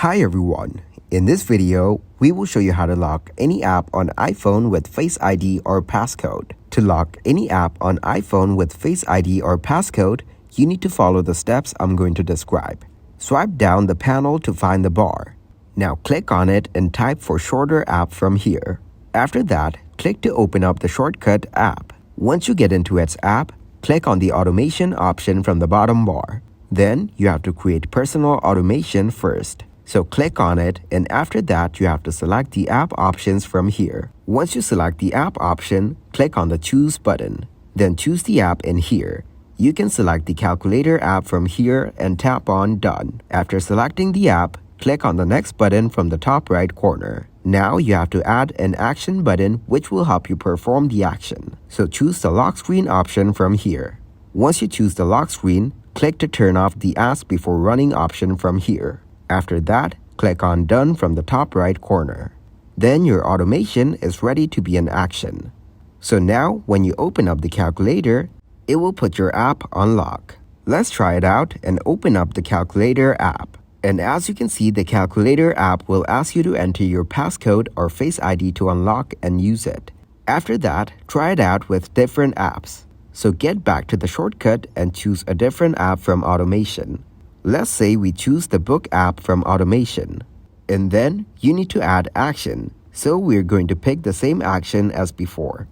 Hi everyone, in this video, we will show you how to lock any app on iPhone with Face ID or passcode. To lock any app on iPhone with Face ID or passcode, you need to follow the steps I'm going to describe. Swipe down the panel to find the bar. Now click on it and type for shorter app from here. After that, click to open up the shortcut app. Once you get into its app, click on the automation option from the bottom bar. Then you have to create personal automation first. So click on it, and after that you have to select the app options from here. Once you select the app option, click on the choose button. Then choose the app in here. You can select the calculator app from here and tap on done. After selecting the app, click on the next button from the top right corner. Now you have to add an action button which will help you perform the action. So choose the lock screen option from here. Once you choose the lock screen, click to turn off the ask before running option from here. After that, click on Done from the top right corner. Then your automation is ready to be in action. So now, when you open up the calculator, it will put your app on lock. Let's try it out and open up the calculator app. And as you can see, the calculator app will ask you to enter your passcode or Face ID to unlock and use it. After that, try it out with different apps. So get back to the shortcut and choose a different app from automation. Let's say we choose the book app from automation. And then you need to add action. So we're going to pick the same action as before.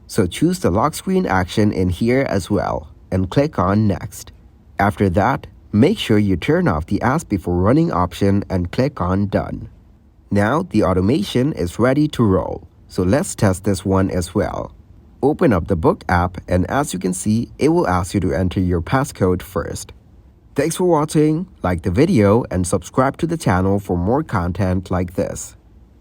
So choose the lock screen action in here as well and click on next. After that, make sure you turn off the ask before running option and click on done. Now the automation is ready to roll. So let's test this one as well. Open up the book app, and as you can see, it will ask you to enter your passcode first. Thanks for watching, like the video and subscribe to the channel for more content like this.